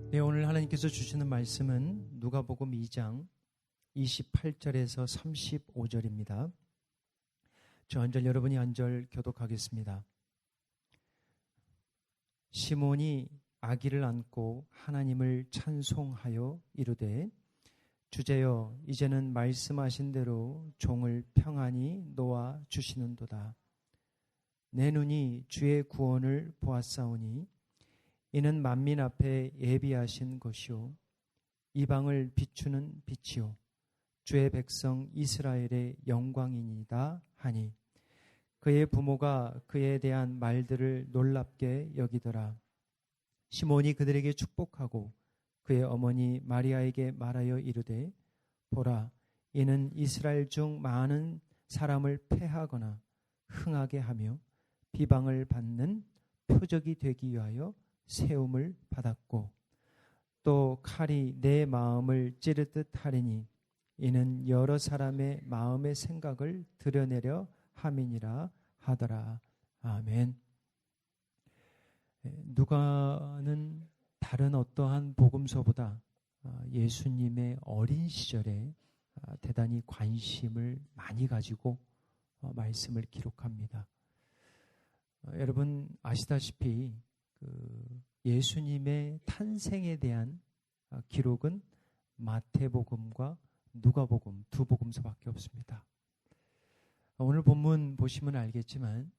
네, 오늘 하나님께서 주시는 말씀은 누가복음 2장 28절에서 35절입니다. 저 한 절 여러분이 한 절 교독하겠습니다. 시몬이 아기를 안고 하나님을 찬송하여 이르되 주제여 이제는 말씀하신 대로 종을 평안히 놓아 주시는도다. 내 눈이 주의 구원을 보았사오니 이는 만민 앞에 예비하신 것이요 이방을 비추는 빛이요 주의 백성 이스라엘의 영광이니이다 하니 그의 부모가 그에 대한 말들을 놀랍게 여기더라. 시몬이 그들에게 축복하고 그의 어머니 마리아에게 말하여 이르되 보라 이는 이스라엘 중 많은 사람을 패하거나 흥하게 하며 비방을 받는 표적이 되기 위하여 세움을 받았고 또 칼이 내 마음을 찌르듯 하리니 이는 여러 사람의 마음의 생각을 드러내려 함이니라 하더라. 아멘. 누가는 다른 어떠한 복음서보다 예수님의 어린 시절에 대단히 관심을 많이 가지고 말씀을 기록합니다. 여러분 아시다시피 예수님의 탄생에 대한 기록은 마태복음과 누가복음 두 복음서밖에 없습니다. 오늘 본문 보시면 알겠지만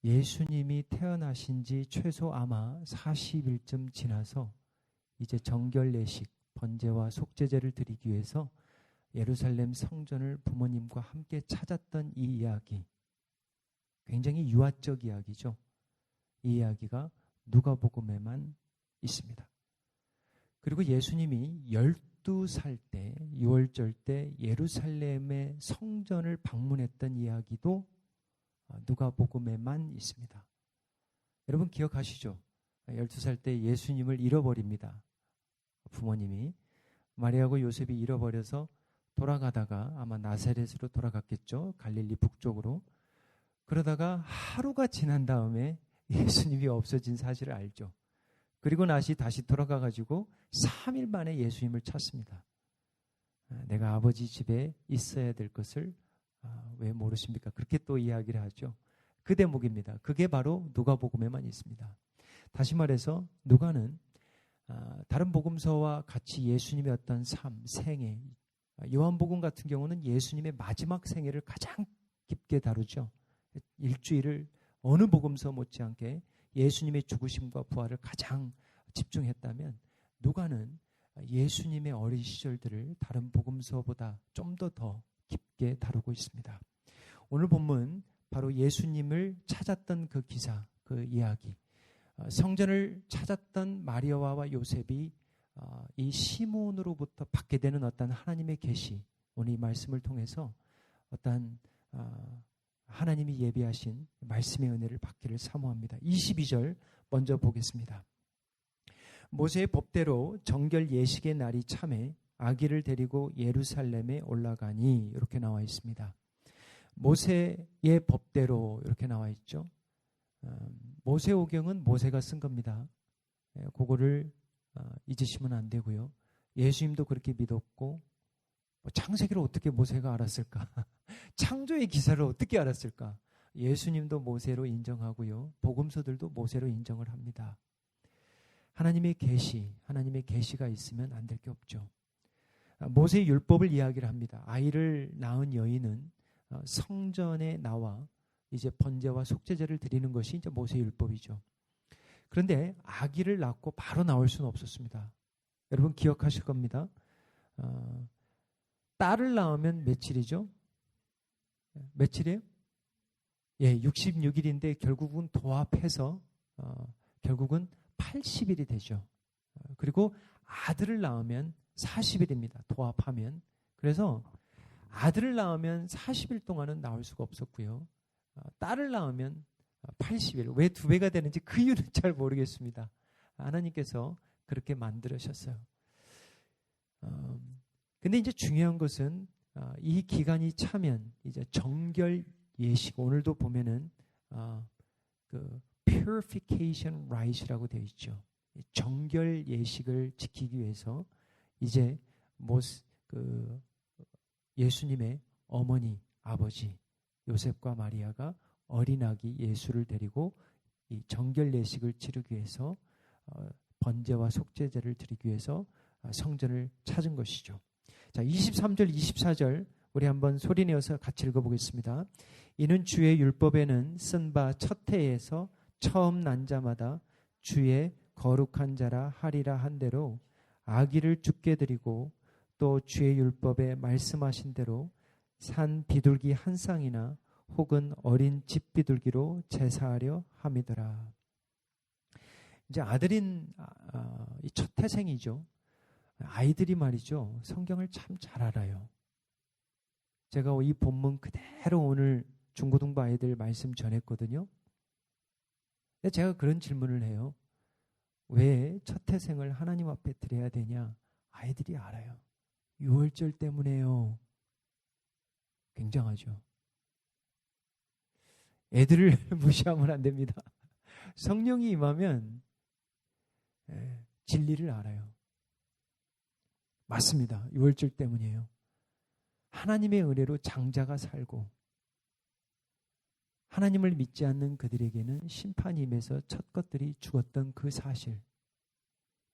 예수님이 태어나신 지 최소 아마 40일쯤 지나서 이제 정결 예식, 번제와 속죄제를 드리기 위해서 예루살렘 성전을 부모님과 함께 찾았던 이 이야기, 굉장히 유아적 이야기죠. 이 이야기가 누가복음에만 있습니다. 그리고 예수님이 12살 때 6월절 때 예루살렘의 성전을 방문했던 이야기도 누가복음에만 있습니다. 여러분 기억하시죠? 12살 때 예수님을 잃어버립니다. 부모님이 마리아하고 요셉이 잃어버려서 돌아가다가 아마 나사렛으로 돌아갔겠죠. 갈릴리 북쪽으로. 그러다가 하루가 지난 다음에 예수님이 없어진 사실을 알죠. 그리고 다시 돌아가가지고 3일 만에 예수님을 찾습니다. 내가 아버지 집에 있어야 될 것을 왜 모르십니까? 그렇게 또 이야기를 하죠. 그 대목입니다. 그게 바로 누가복음에만 있습니다. 다시 말해서 누가는 다른 복음서와 같이 예수님의 어떤 삶, 생애, 요한복음 같은 경우는 예수님의 마지막 생애를 가장 깊게 다루죠. 일주일을 어느 복음서 못지않게 예수님의 죽으심과 부활을 가장 집중했다면 누가는 예수님의 어린 시절들을 다른 복음서보다 좀 더 깊게 다루고 있습니다. 오늘 본문 바로 예수님을 찾았던 그 기사, 그 이야기, 성전을 찾았던 마리아와 요셉이 이 시몬으로부터 받게 되는 어떤 하나님의 계시, 오늘 이 말씀을 통해서 어떤 하나님이 예비하신 말씀의 은혜를 받기를 사모합니다. 22절 먼저 보겠습니다. 모세의 법대로 정결 예식의 날이 참에 아기를 데리고 예루살렘에 올라가니 이렇게 나와 있습니다. 모세의 법대로 이렇게 나와 있죠. 모세오경은 모세가 쓴 겁니다. 그거를 잊으시면 안 되고요. 예수님도 그렇게 믿었고 창세기를 어떻게 모세가 알았을까? 창조의 기사를 어떻게 알았을까? 예수님도 모세로 인정하고요. 복음서들도 모세로 인정을 합니다. 하나님의 계시가 있으면 안 될 게 없죠. 모세의 율법을 이야기를 합니다. 아이를 낳은 여인은 성전에 나와 이제 번제와 속죄제를 드리는 것이 이제 모세의 율법이죠. 그런데 아기를 낳고 바로 나올 수는 없었습니다. 여러분 기억하실 겁니다. 딸을 낳으면 며칠이죠? 며칠이에요? 예, 66일인데 결국은 도합해서 결국은 80일이 되죠. 그리고 아들을 낳으면 40일입니다. 도합하면. 그래서 아들을 낳으면 40일 동안은 나올 수가 없었고요. 딸을 낳으면 80일. 왜 2배가 되는지 그 이유는 잘 모르겠습니다. 하나님께서 그렇게 만들으셨어요. 근데 이제 중요한 것은 이 기간이 차면 이제 정결 예식, 오늘도 보면은 그 purification rite이라고 되어 있죠. 정결 예식을 지키기 위해서 이제 예수님의 어머니, 아버지 요셉과 마리아가 어린 아기 예수를 데리고 이 정결 예식을 치르기 위해서 번제와 속죄제를 드리기 위해서 성전을 찾은 것이죠. 자, 23절, 24절 우리 한번 소리내어서 같이 읽어보겠습니다. 이는 주의 율법에는 쓴 바 첫 해에서 처음 난 자마다 주의 거룩한 자라 하리라 한 대로 아기를 죽게 드리고 또 주의 율법에 말씀하신 대로 산 비둘기 한 쌍이나 혹은 어린 집 비둘기로 제사하려 함이더라. 이제 아들인 이 첫 태생이죠. 아이들이 말이죠. 성경을 참 잘 알아요. 제가 이 본문 그대로 오늘 중고등부 아이들 말씀 전했거든요. 근데 제가 그런 질문을 해요. 왜 첫 태생을 하나님 앞에 드려야 되냐? 아이들이 알아요. 유월절 때문에요. 굉장하죠. 애들을 무시하면 안 됩니다. 성령이 임하면 진리를 알아요. 맞습니다. 유월절 때문이에요. 하나님의 은혜로 장자가 살고 하나님을 믿지 않는 그들에게는 심판이 임해서 첫 것들이 죽었던 그 사실,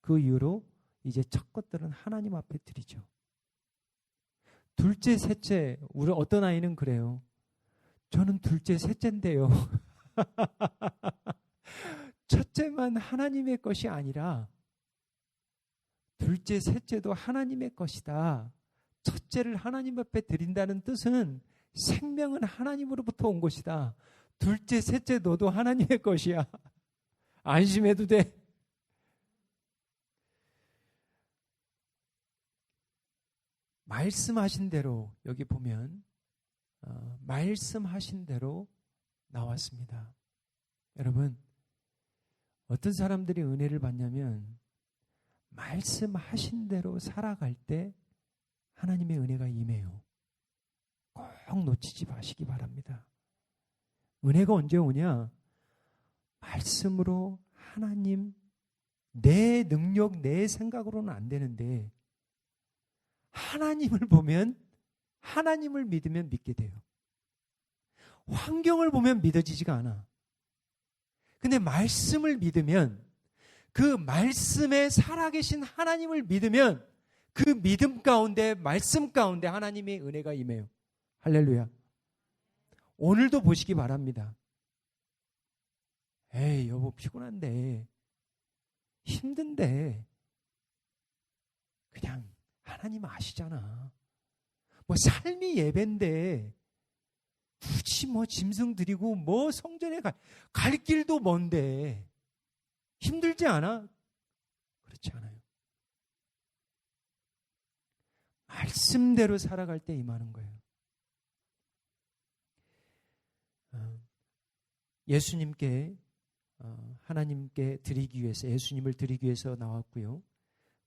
그 이후로 이제 첫 것들은 하나님 앞에 드리죠. 둘째, 셋째, 우리 어떤 아이는 그래요. 저는 둘째, 셋째인데요. 첫째만 하나님의 것이 아니라 둘째, 셋째도 하나님의 것이다. 첫째를 하나님 앞에 드린다는 뜻은 생명은 하나님으로부터 온 것이다. 둘째, 셋째 너도 하나님의 것이야. 안심해도 돼. 말씀하신 대로 여기 보면 말씀하신 대로 나왔습니다. 여러분, 어떤 사람들이 은혜를 받냐면 말씀하신 대로 살아갈 때 하나님의 은혜가 임해요. 꼭 놓치지 마시기 바랍니다. 은혜가 언제 오냐? 말씀으로 하나님, 내 능력, 내 생각으로는 안 되는데 하나님을 보면, 하나님을 믿으면 믿게 돼요. 환경을 보면 믿어지지가 않아. 근데 말씀을 믿으면, 그 말씀에 살아계신 하나님을 믿으면 그 믿음 가운데, 말씀 가운데 하나님의 은혜가 임해요. 할렐루야. 오늘도 보시기 바랍니다. 에이, 여보 피곤한데, 힘든데, 그냥 하나님 아시잖아. 뭐 삶이 예배인데 굳이 뭐 짐승 드리고 뭐 성전에 갈 길도 먼데 힘들지 않아? 그렇지 않아요. 말씀대로 살아갈 때 임하는 거예요. 예수님께 하나님께 드리기 위해서, 예수님을 드리기 위해서 나왔고요.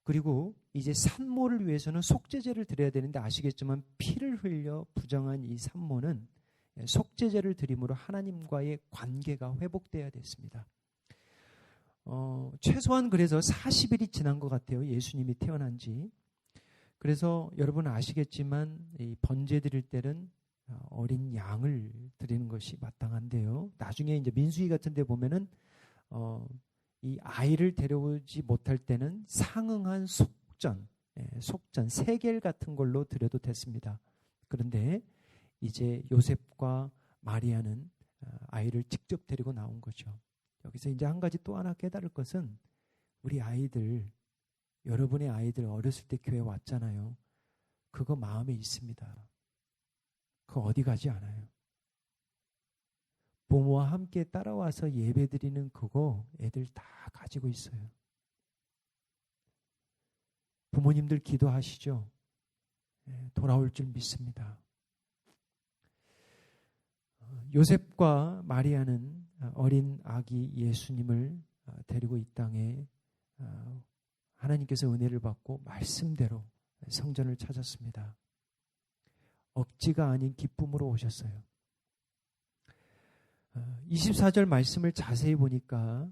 그리고 이제 산모를 위해서는 속죄제를 드려야 되는데 아시겠지만 피를 흘려 부정한 이 산모는 속죄제를 드림으로 하나님과의 관계가 회복돼야 됐습니다. 최소한 그래서 40일이 지난 것 같아요. 예수님이 태어난 지. 그래서 여러분 아시겠지만 이 번제 드릴 때는 어린 양을 드리는 것이 마땅한데요. 나중에 이제 민수기 같은 데 보면은 이 아이를 데려오지 못할 때는 상응한 속전, 세겔 같은 걸로 드려도 됐습니다. 그런데 이제 요셉과 마리아는 아이를 직접 데리고 나온 거죠. 여기서 이제 한 가지 또 하나 깨달을 것은 우리 아이들, 여러분의 아이들 어렸을 때 교회 왔잖아요. 그거 마음에 있습니다. 그거 어디 가지 않아요. 부모와 함께 따라와서 예배드리는 그거 애들 다 가지고 있어요. 부모님들 기도하시죠. 돌아올 줄 믿습니다. 요셉과 마리아는 어린 아기 예수님을 데리고 이 땅에 하나님께서 은혜를 받고 말씀대로 성전을 찾았습니다. 억지가 아닌 기쁨으로 오셨어요. 24절 말씀을 자세히 보니까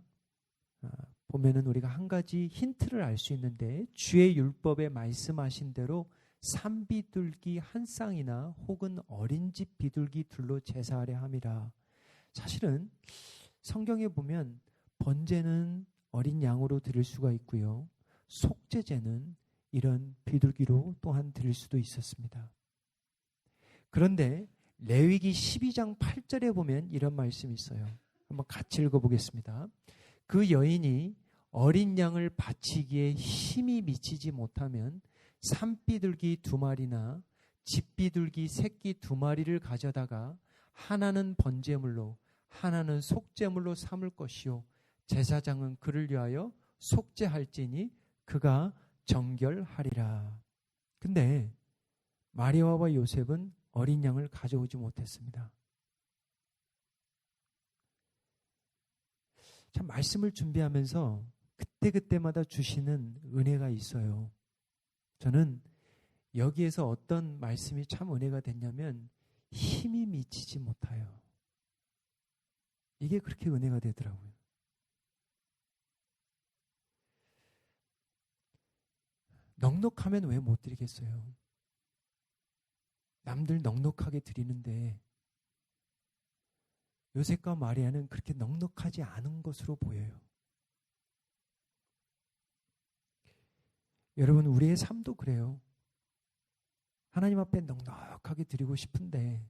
보면은 우리가 한 가지 힌트를 알 수 있는데, 주의 율법에 말씀하신 대로 산비둘기 한 쌍이나 혹은 어린 집 비둘기 둘로 제사하려 함이라. 사실은 성경에 보면 번제는 어린 양으로 드릴 수가 있고요, 속죄제는 이런 비둘기로 또한 드릴 수도 있었습니다. 그런데 레위기 12장 8절에 보면 이런 말씀이 있어요. 한번 같이 읽어보겠습니다. 그 여인이 어린 양을 바치기에 힘이 미치지 못하면 산비둘기 2마리나 집비둘기 새끼 2마리를 가져다가 하나는 번제물로 하나는 속죄물로 삼을 것이요, 제사장은 그를 위하여 속죄할지니 그가 정결하리라. 근데 마리아와 요셉은 어린 양을 가져오지 못했습니다. 참 말씀을 준비하면서 그때그때마다 주시는 은혜가 있어요. 저는 여기에서 어떤 말씀이 참 은혜가 됐냐면 힘이 미치지 못하여. 이게 그렇게 은혜가 되더라고요. 넉넉하면 왜 못 드리겠어요? 남들 넉넉하게 드리는데 요셉과 마리아는 그렇게 넉넉하지 않은 것으로 보여요. 여러분, 우리의 삶도 그래요. 하나님 앞에 넉넉하게 드리고 싶은데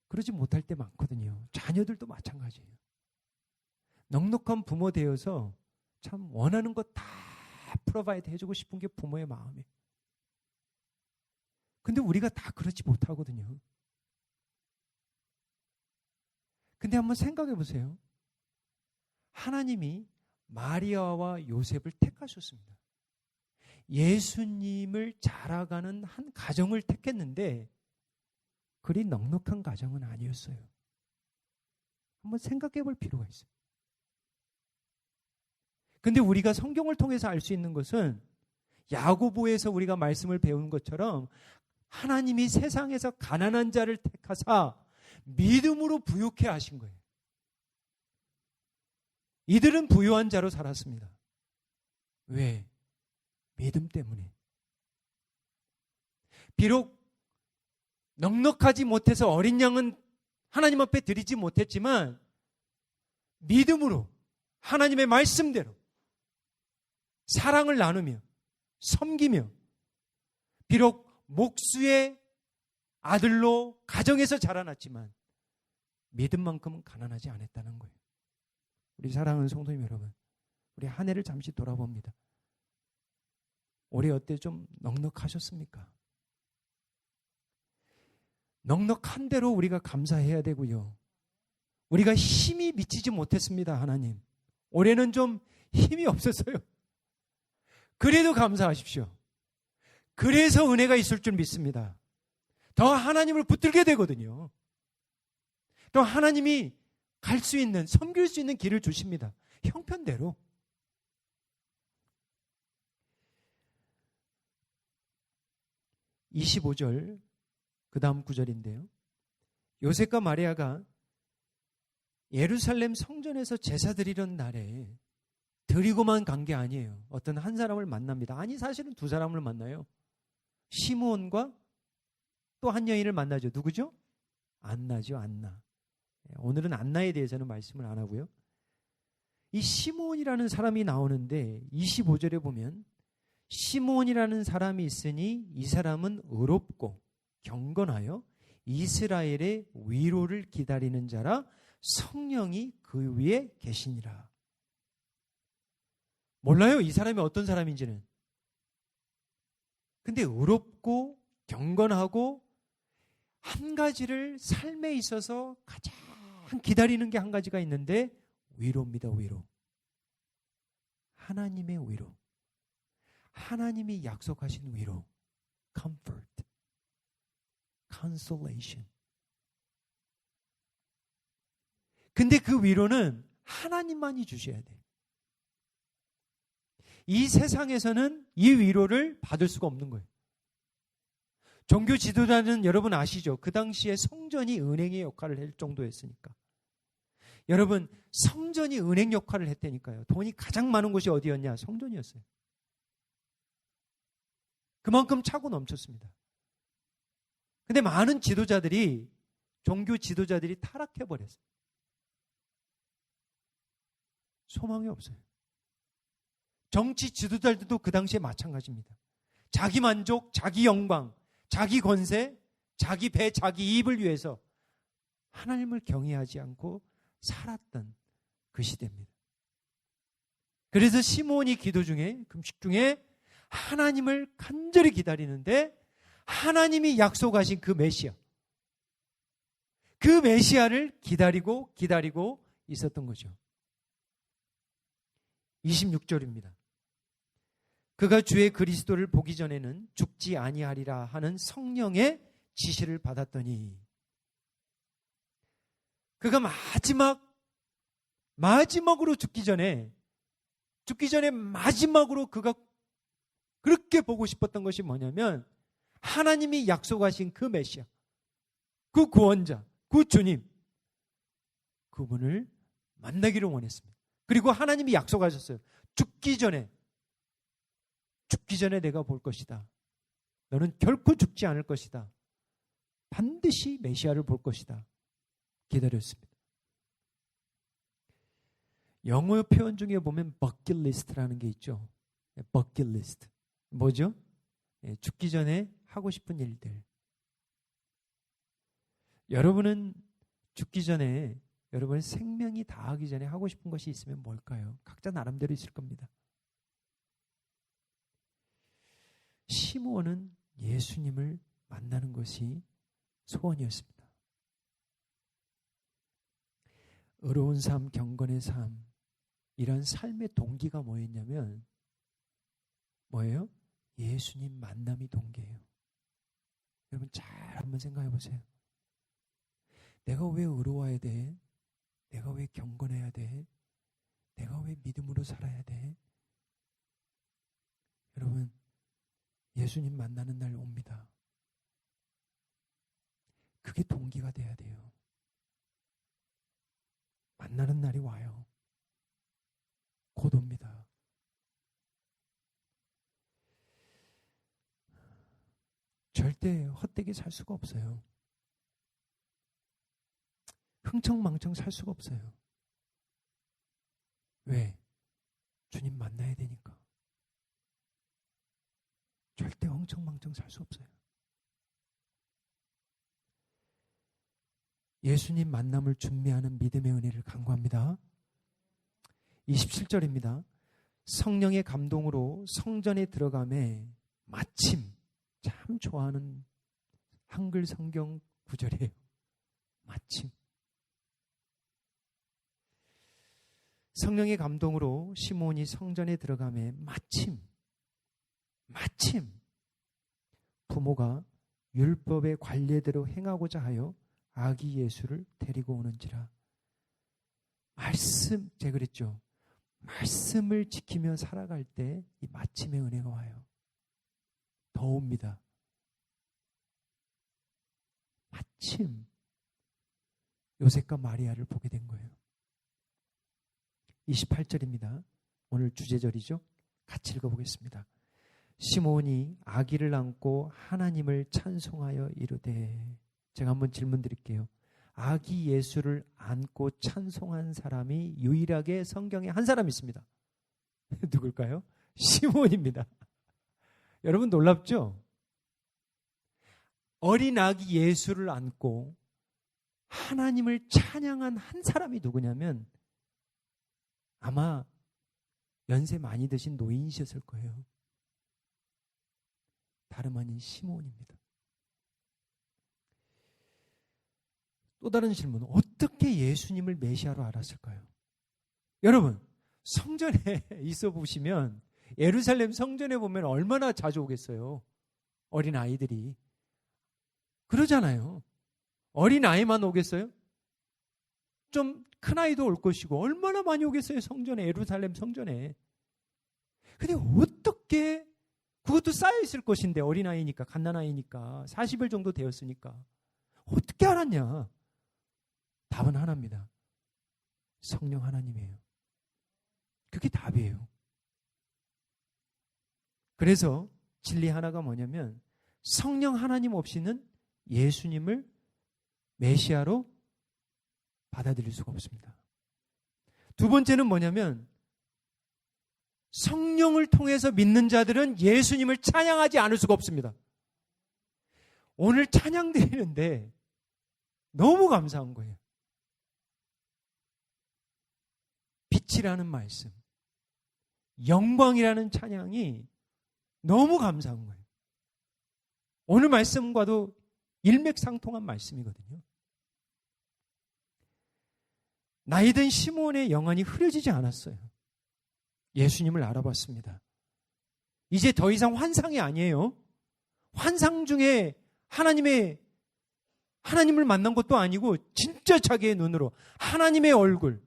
그러지 못할 때 많거든요. 자녀들도 마찬가지예요. 넉넉한 부모 되어서 참 원하는 것 다 프로바이드 해주고 싶은 게 부모의 마음이에요. 근데 우리가 다 그렇지 못하거든요. 근데 한번 생각해 보세요. 하나님이 마리아와 요셉을 택하셨습니다. 예수님을 자라가는 한 가정을 택했는데 그리 넉넉한 가정은 아니었어요. 한번 생각해 볼 필요가 있어요. 근데 우리가 성경을 통해서 알 수 있는 것은 야고보에서 우리가 말씀을 배운 것처럼 하나님이 세상에서 가난한 자를 택하사 믿음으로 부유케 하신 거예요. 이들은 부유한 자로 살았습니다. 왜? 믿음 때문에. 비록 넉넉하지 못해서 어린 양은 하나님 앞에 드리지 못했지만 믿음으로 하나님의 말씀대로 사랑을 나누며 섬기며, 비록 목수의 아들로 가정에서 자라났지만 믿음만큼은 가난하지 않았다는 거예요. 우리 사랑하는 성도님 여러분, 우리 한 해를 잠시 돌아봅니다. 올해 어때? 좀 넉넉하셨습니까? 넉넉한 대로 우리가 감사해야 되고요. 우리가 힘이 미치지 못했습니다. 하나님, 올해는 좀 힘이 없었어요. 그래도 감사하십시오. 그래서 은혜가 있을 줄 믿습니다. 더 하나님을 붙들게 되거든요. 또 하나님이 갈 수 있는, 섬길 수 있는 길을 주십니다. 형편대로. (25절) 그 다음 구절인데요. 요셉과 마리아가 예루살렘 성전에서 제사 드리던 날에 드리고만 간 게 아니에요. 어떤 한 사람을 만납니다. 아니, 사실은 두 사람을 만나요. 시므온과 또 한 여인을 만나죠. 누구죠? 안나죠. 안나. 오늘은 안나에 대해서는 말씀을 안 하고요. 이 시므온이라는 사람이 나오는데 25절에 보면 시므온이라는 사람이 있으니 이 사람은 의롭고 경건하여 이스라엘의 위로를 기다리는 자라 성령이 그 위에 계시니라. 몰라요, 이 사람이 어떤 사람인지는. 근데 의롭고 경건하고 한 가지를 삶에 있어서 가장 기다리는 게 한 가지가 있는데 위로입니다. 위로. 하나님의 위로. 하나님이 약속하신 위로. comfort, consolation. 근데 그 위로는 하나님만이 주셔야 돼요. 이 세상에서는 이 위로를 받을 수가 없는 거예요. 종교 지도자는 여러분 아시죠? 그 당시에 성전이 은행의 역할을 할 정도였으니까. 여러분, 성전이 은행 역할을 했다니까요. 돈이 가장 많은 곳이 어디였냐? 성전이었어요. 그만큼 차고 넘쳤습니다. 근데 많은 지도자들이, 종교 지도자들이 타락해버렸어요. 소망이 없어요. 정치 지도자들도 그 당시에 마찬가지입니다. 자기 만족, 자기 영광, 자기 권세, 자기 배, 자기 이익을 위해서 하나님을 경외하지 않고 살았던 그 시대입니다. 그래서 시몬이 기도 중에, 금식 중에 하나님을 간절히 기다리는데 하나님이 약속하신 그 메시아, 그 메시아를 기다리고 있었던 거죠. 26절입니다. 그가 주의 그리스도를 보기 전에는 죽지 아니하리라 하는 성령의 지시를 받았더니, 그가 마지막으로 죽기 전에 마지막으로 그가 그렇게 보고 싶었던 것이 뭐냐면 하나님이 약속하신 그 메시아, 그 구원자, 그 주님, 그분을 만나기를 원했습니다. 그리고 하나님이 약속하셨어요. 죽기 전에 내가 볼 것이다. 너는 결코 죽지 않을 것이다. 반드시 메시아를 볼 것이다. 기다렸습니다. 영어 표현 중에 보면 버킷리스트라는 게 있죠. 버킷리스트. 뭐죠? 죽기 전에 하고 싶은 일들. 여러분은 죽기 전에, 여러분의 생명이 다하기 전에 하고 싶은 것이 있으면 뭘까요? 각자 나름대로 있을 겁니다. 시므온은 예수님을 만나는 것이 소원이었습니다. 의로운 삶, 경건의 삶, 이런 삶의 동기가 뭐였냐면 뭐예요? 예수님 만남이 동기예요. 여러분 잘 한번 생각해 보세요. 내가 왜 의로워야 돼? 내가 왜 경건해야 돼? 내가 왜 믿음으로 살아야 돼? 여러분, 예수님 만나는 날 옵니다. 그게 동기가 돼야 돼요. 만나는 날이 와요. 곧 옵니다. 절대 헛되게 살 수가 없어요. 흥청망청 살 수가 없어요. 왜? 주님 만나야 되니까. 절대 흥청망청 살 수 없어요. 예수님 만남을 준비하는 믿음의 은혜를 간구합니다. 27절입니다. 성령의 감동으로 성전에 들어가매 마침, 참 좋아하는 한글 성경 구절이에요. 마침. 성령의 감동으로 시몬이 성전에 들어가매 마침 부모가 율법의 관례대로 행하고자 하여 아기 예수를 데리고 오는지라. 제가 그랬죠. 말씀을 지키며 살아갈 때 이 마침의 은혜가 와요. 더 옵니다. 마침 요셉과 마리아를 보게 된 거예요. 28절입니다. 오늘 주제절이죠. 같이 읽어보겠습니다. 시몬이 아기를 안고 하나님을 찬송하여 이르되. 제가 한번 질문 드릴게요. 아기 예수를 안고 찬송한 사람이 유일하게 성경에 한 사람 있습니다. 누굴까요? 시몬입니다. 여러분 놀랍죠? 어린 아기 예수를 안고 하나님을 찬양한 한 사람이 누구냐면 아마 연세 많이 드신 노인이셨을 거예요. 다름 아닌 시몬입니다. 또 다른 질문, 어떻게 예수님을 메시아로 알았을까요? 여러분, 성전에 있어 보시면 예루살렘 성전에 보면 얼마나 자주 오겠어요. 어린 아이들이. 그러잖아요. 어린 아이만 오겠어요? 좀 큰 아이도 올 것이고 얼마나 많이 오겠어요. 성전에, 예루살렘 성전에. 근데 어떻게, 그것도 쌓여 있을 것인데, 어린아이니까, 갓난아이니까 40일 정도 되었으니까 어떻게 알았냐? 답은 하나입니다. 성령 하나님이에요. 그게 답이에요. 그래서 진리 하나가 뭐냐면 성령 하나님 없이는 예수님을 메시아로 받아들일 수가 없습니다. 두 번째는 뭐냐면 성령을 통해서 믿는 자들은 예수님을 찬양하지 않을 수가 없습니다. 오늘 찬양 드리는데 너무 감사한 거예요. 빛이라는 말씀, 영광이라는 찬양이 너무 감사한 거예요. 오늘 말씀과도 일맥상통한 말씀이거든요. 나이든 시몬의 영혼이 흐려지지 않았어요. 예수님을 알아봤습니다. 이제 더 이상 환상이 아니에요. 환상 중에 하나님을 만난 것도 아니고 진짜 자기의 눈으로 하나님의 얼굴,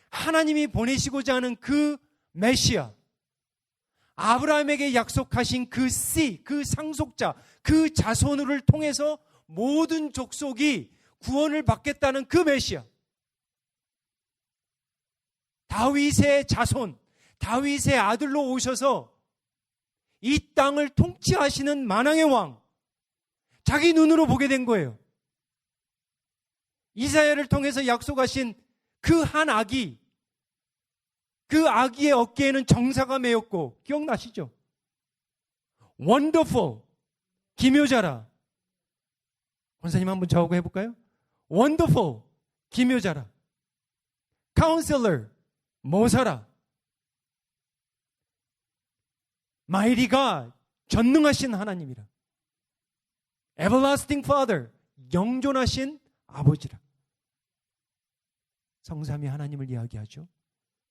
하나님이 보내시고자 하는 그 메시아, 아브라함에게 약속하신 그 씨, 그 상속자, 그 자손을 통해서 모든 족속이 구원을 받겠다는 그 메시아, 다윗의 자손, 다윗의 아들로 오셔서 이 땅을 통치하시는 만왕의 왕, 자기 눈으로 보게 된 거예요. 이사야를 통해서 약속하신 그 한 아기, 그 아기의 어깨에는 정사가 매였고, 기억나시죠? 원더풀, 기묘자라. 권사님 한번 저하고 해볼까요? 원더풀, 기묘자라. 카운셀러, 모사라. 마이리가 전능하신 하나님이라. Everlasting Father, 영존하신 아버지라. 성삼위 하나님을 이야기하죠.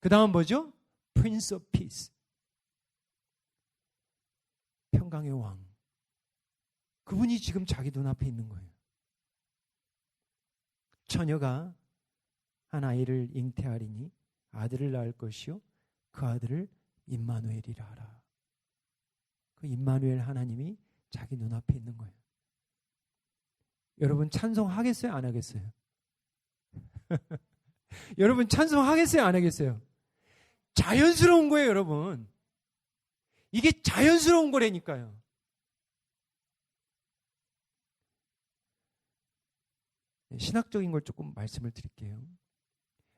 그 다음 뭐죠? Prince of Peace, 평강의 왕. 그분이 지금 자기 눈앞에 있는 거예요. 처녀가 한 아이를 잉태하리니 아들을 낳을 것이요 그 아들을 임마누엘이라 하라. 그 임마누엘 하나님이 자기 눈앞에 있는 거예요. 여러분 찬송하겠어요? 안 하겠어요? 여러분 찬송하겠어요? 안 하겠어요? 자연스러운 거예요, 여러분. 이게 자연스러운 거라니까요. 신학적인 걸 조금 말씀을 드릴게요.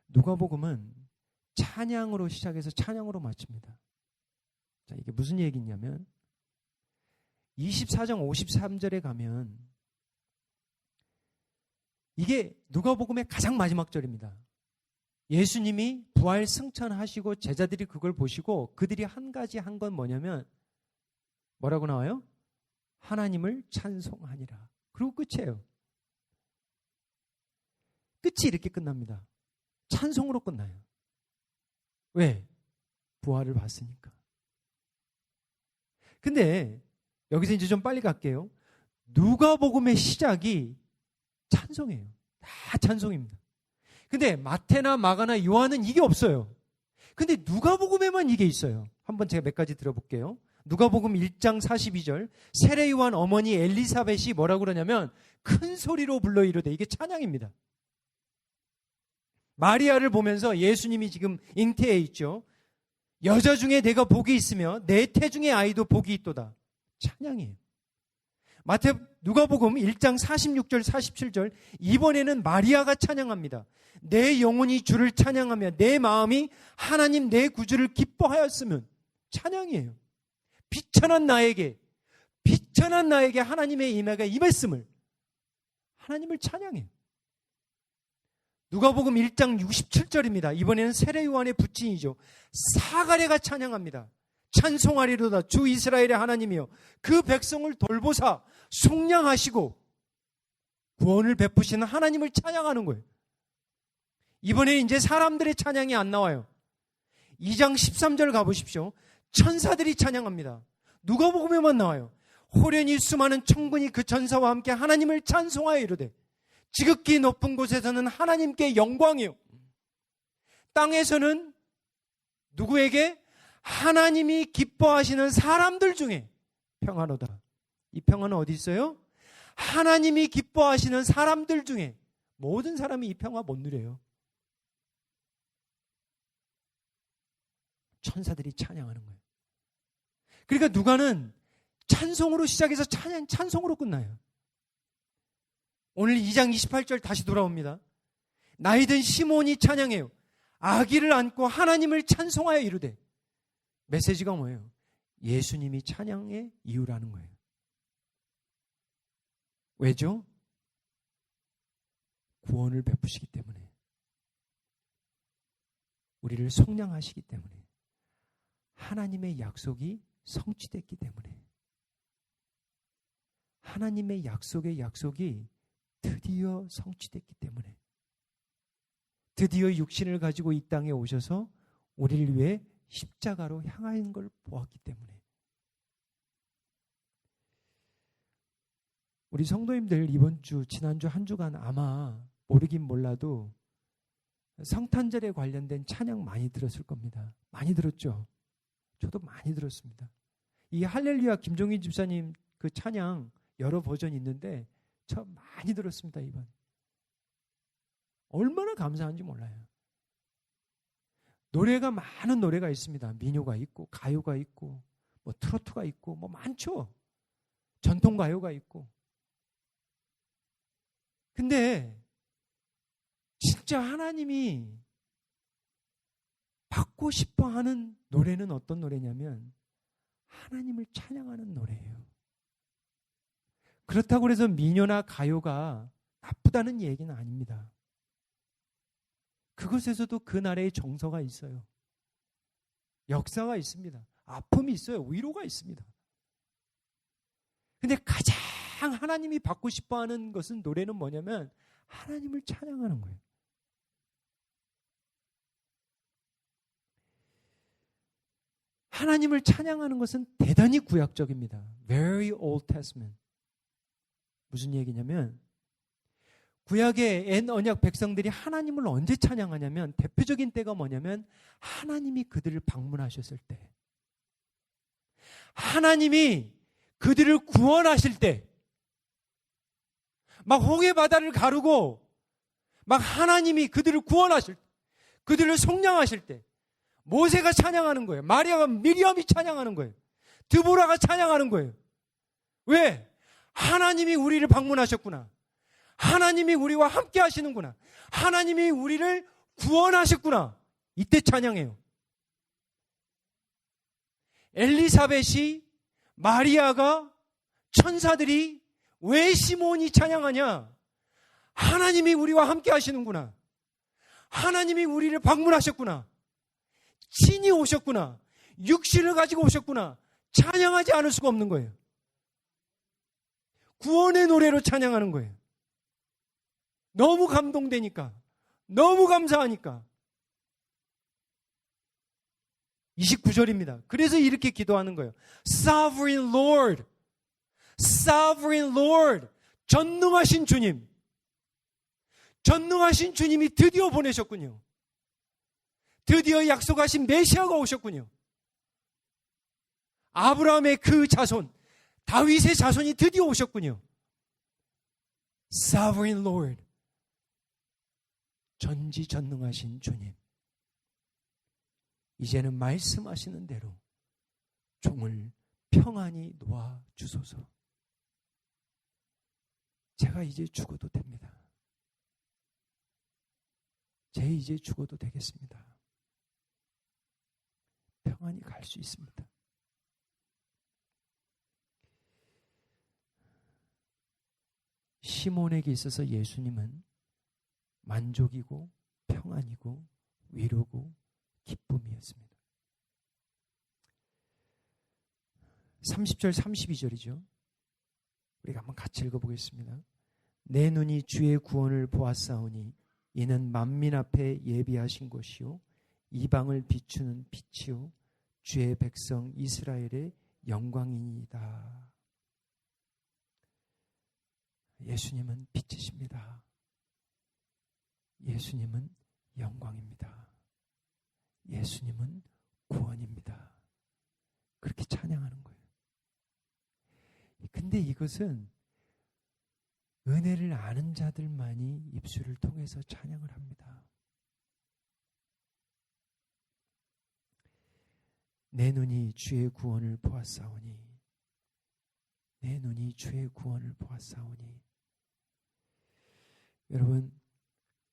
누가복음은 찬양으로 시작해서 찬양으로 마칩니다. 자, 이게 무슨 얘기냐면 24장 53절에 가면 이게 누가복음의 가장 마지막 절입니다. 예수님이 부활 승천하시고 제자들이 그걸 보시고 그들이 한 가지 한 건 뭐냐면 뭐라고 나와요? 하나님을 찬송하니라. 그리고 끝이에요. 끝이 이렇게 끝납니다. 찬송으로 끝나요. 왜? 부활을 봤으니까. 근데 여기서 이제 좀 빨리 갈게요. 누가복음의 시작이 찬송이에요. 다 찬송입니다. 근데 마태나 마가나 요한은 이게 없어요. 근데 누가복음에만 이게 있어요. 한번 제가 몇 가지 들어볼게요. 누가복음 1장 42절, 세례 요한 어머니 엘리사벳이 뭐라고 그러냐면 큰 소리로 불러 이르되, 이게 찬양입니다. 마리아를 보면서 예수님이 지금 잉태해 있죠. 여자 중에 내가 복이 있으며 내 태중의 아이도 복이 있도다. 찬양이에요. 누가복음 1장 46절 47절, 이번에는 마리아가 찬양합니다. 내 영혼이 주를 찬양하며 내 마음이 하나님 내 구주를 기뻐하였으면. 찬양이에요. 비천한 나에게 하나님의 임하가 임했음을, 하나님을 찬양해요. 누가복음 1장 67절입니다. 이번에는 세례 요한의 부친이죠. 사가랴가 찬양합니다. 찬송하리로다 주 이스라엘의 하나님이여 그 백성을 돌보사 속량하시고 구원을 베푸시는 하나님을 찬양하는 거예요. 이번에 이제 사람들의 찬양이 안 나와요. 2장 13절 가보십시오. 천사들이 찬양합니다. 누가복음에만 나와요. 호련히 수많은 천군이 그 천사와 함께 하나님을 찬송하여 이르되 지극히 높은 곳에서는 하나님께 영광이요, 땅에서는 누구에게? 하나님이 기뻐하시는 사람들 중에 평안하다. 이 평안은 어디 있어요? 하나님이 기뻐하시는 사람들 중에. 모든 사람이 이 평화 못 누려요. 천사들이 찬양하는 거예요. 그러니까 누가는 찬송으로 시작해서 찬송으로 끝나요. 오늘 2장 28절 다시 돌아옵니다. 나이든 시몬이 찬양해요. 아기를 안고 하나님을 찬송하여 이르되. 메시지가 뭐예요? 예수님이 찬양의 이유라는 거예요. 왜죠? 구원을 베푸시기 때문에. 우리를 속량하시기 때문에. 하나님의 약속이 성취됐기 때문에. 하나님의 약속의 약속이 드디어 성취됐기 때문에. 드디어 육신을 가지고 이 땅에 오셔서 우리를 위해 십자가로 향하는 걸 보았기 때문에. 우리 성도님들 이번 주, 지난주 한 주간 아마 모르긴 몰라도 성탄절에 관련된 찬양 많이 들었을 겁니다. 많이 들었죠? 저도 많이 들었습니다. 이 할렐루야 김종인 집사님 그 찬양 여러 버전이 있는데 저 많이 들었습니다. 이번. 얼마나 감사한지 몰라요. 노래가 많은 노래가 있습니다. 민요가 있고 가요가 있고 뭐 트로트가 있고 뭐 많죠. 전통 가요가 있고. 근데 진짜 하나님이 받고 싶어 하는 노래는 어떤 노래냐면 하나님을 찬양하는 노래예요. 그렇다고 해서 민요나 가요가 나쁘다는 얘기는 아닙니다. 그것에서도 그 나라의 정서가 있어요. 역사가 있습니다. 아픔이 있어요. 위로가 있습니다. 근데 가장 하나님이 받고 싶어하는 것은 노래는 뭐냐면 하나님을 찬양하는 거예요. 하나님을 찬양하는 것은 대단히 구약적입니다. Very Old Testament. 무슨 얘기냐면 구약의 옛 언약 백성들이 하나님을 언제 찬양하냐면 대표적인 때가 뭐냐면 하나님이 그들을 방문하셨을 때, 하나님이 그들을 구원하실 때, 막 홍해 바다를 가르고 막 하나님이 그들을 구원하실 때, 그들을 속량하실 때 모세가 찬양하는 거예요. 마리아가 미리암이 찬양하는 거예요. 드보라가 찬양하는 거예요. 왜? 하나님이 우리를 방문하셨구나. 하나님이 우리와 함께 하시는구나. 하나님이 우리를 구원하셨구나. 이때 찬양해요. 엘리사벳이, 마리아가, 천사들이 왜 시몬이 찬양하냐? 하나님이 우리와 함께 하시는구나. 하나님이 우리를 방문하셨구나. 친히 오셨구나. 육신을 가지고 오셨구나. 찬양하지 않을 수가 없는 거예요. 구원의 노래로 찬양하는 거예요. 너무 감동되니까, 너무 감사하니까. 29절입니다. 그래서 이렇게 기도하는 거예요. Sovereign Lord, Sovereign Lord, 전능하신 주님. 전능하신 주님이 드디어 보내셨군요. 드디어 약속하신 메시아가 오셨군요. 아브라함의 그 자손, 다윗의 자손이 드디어 오셨군요. Sovereign Lord, 전지전능하신 주님. 이제는 말씀하시는 대로 종을 평안히 놓아 주소서. 제가 이제 죽어도 됩니다. 제 이제 죽어도 되겠습니다. 평안히 갈 수 있습니다. 시몬에게 있어서 예수님은 만족이고 평안이고 위로고 기쁨이었습니다. 30절 32절이죠. 우리가 한번 같이 읽어보겠습니다. 내 눈이 주의 구원을 보았사오니 이는 만민 앞에 예비하신 것이요 이방을 비추는 빛이요 주의 백성 이스라엘의 영광이니이다. 예수님은 빛이십니다. 예수님은 영광입니다. 예수님은 구원입니다. 그렇게 찬양하는 거예요. 근데 이것은 은혜를 아는 자들만이 입술을 통해서 찬양을 합니다. 내 눈이 주의 구원을 보았사오니, 내 눈이 주의 구원을 보았사오니. 여러분,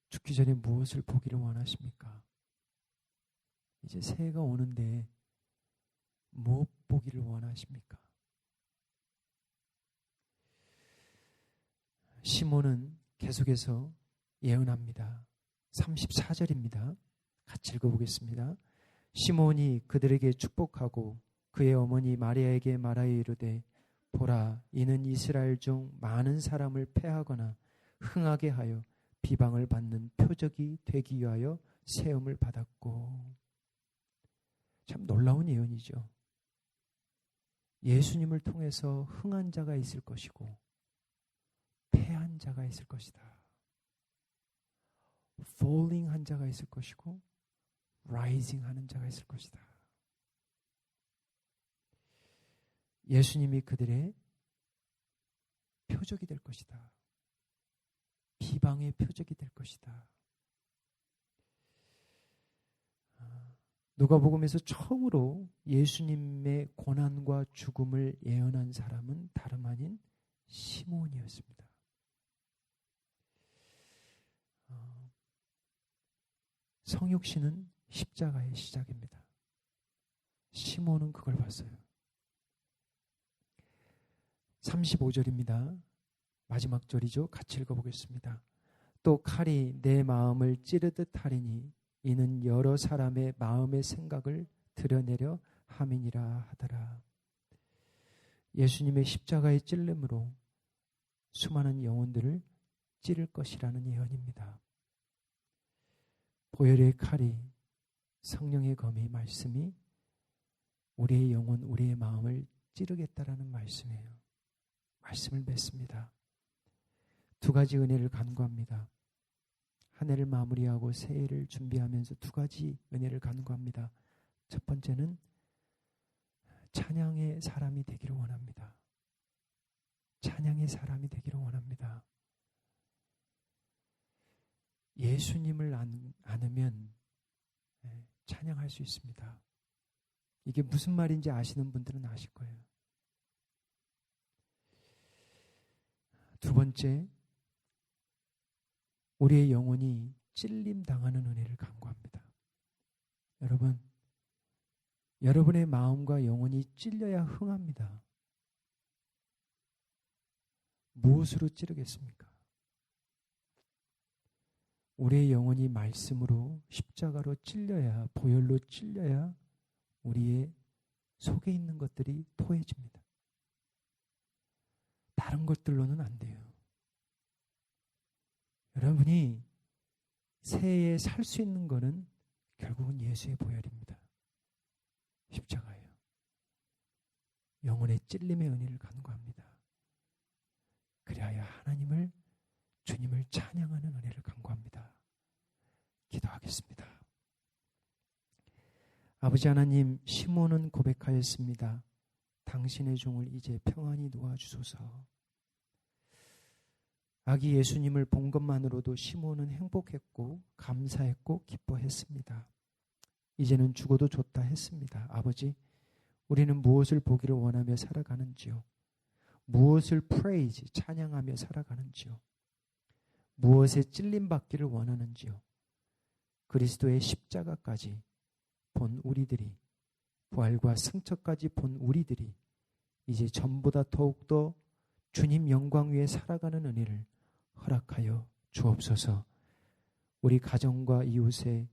죽기 전에 무엇을 보기를 원하십니까? 이제 새해가 오는데 무엇 보기를 원하십니까? 시몬은 계속해서 예언합니다. 34절입니다. 같이 읽어보겠습니다. 시몬이 그들에게 축복하고 그의 어머니 마리아에게 말하여 이르되, 보라, 이는 이스라엘 중 많은 사람을 패하거나 흥하게 하여 비방을 받는 표적이 되기 위하여 세움을 받았고. 참 놀라운 예언이죠. 예수님을 통해서 흥한 자가 있을 것이고 패한 자가 있을 것이다. falling 한 자가 있을 것이고 rising 하는 자가 있을 것이다. 예수님이 그들의 표적이 될 것이다. 비방의 표적이 될 것이다. 누가복음에서 처음으로 예수님의 고난과 죽음을 예언한 사람은 다름 아닌 시몬이었습니다. 성육신은 십자가의 시작입니다. 시몬은 그걸 봤어요. 35절입니다. 마지막 절이죠. 같이 읽어보겠습니다. 또 칼이 내 마음을 찌르듯 하리니 이는 여러 사람의 마음의 생각을 드러내려 함이니라 하더라. 예수님의 십자가의 찔림으로 수많은 영혼들을 찌를 것이라는 예언입니다. 보혈의 칼이, 성령의 검이, 말씀이 우리의 영혼, 우리의 마음을 찌르겠다라는 말씀이에요. 말씀을 맺습니다. 두 가지 은혜를 간구합니다. 한 해를 마무리하고 새해를 준비하면서 두 가지 은혜를 간구합니다. 첫 번째는 찬양의 사람이 되기를 원합니다. 찬양의 사람이 되기를 원합니다. 예수님을 안으면 찬양할 수 있습니다. 이게 무슨 말인지 아시는 분들은 아실 거예요. 두 번째, 우리의 영혼이 찔림 당하는 은혜를 간구합니다. 여러분, 여러분의 마음과 영혼이 찔려야 흥합니다. 무엇으로 찌르겠습니까? 우리의 영혼이 말씀으로, 십자가로 찔려야, 보혈로 찔려야 우리의 속에 있는 것들이 토해집니다. 다른 것들로는 안 돼요. 여러분이 새해에 살 수 있는 것은 결국은 예수의 보혈입니다. 십자가예요. 영혼의 찔림의 은혜를 간구합니다. 그리하여 하나님을, 주님을 찬양하는 은혜를 간구합니다. 기도하겠습니다. 아버지 하나님, 시몬은 고백하였습니다. 당신의 종을 이제 평안히 놓아주소서. 아기 예수님을 본 것만으로도 시몬은 행복했고 감사했고 기뻐했습니다. 이제는 죽어도 좋다 했습니다. 아버지, 우리는 무엇을 보기를 원하며 살아가는지요? 무엇을 praise, 찬양하며 살아가는지요? 무엇에 찔림받기를 원하는지요? 그리스도의 십자가까지 본 우리들이, 부활과 승천까지 본 우리들이 이제 전보다 더욱더 주님 영광 위에 살아가는 은혜를 허락하여 주옵소서. 우리 가정과 이웃에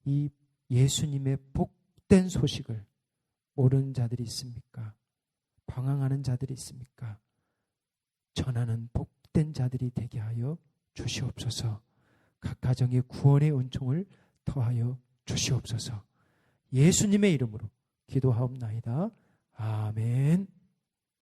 이 예수님의 복된 소식을 모르는 자들이 있습니까? 방황하는 자들이 있습니까? 전하는 복된 자들이 되게 하여 주시옵소서. 각 가정의 구원의 은총을 더하여 주시옵소서. 예수님의 이름으로 기도하옵나이다. 아멘.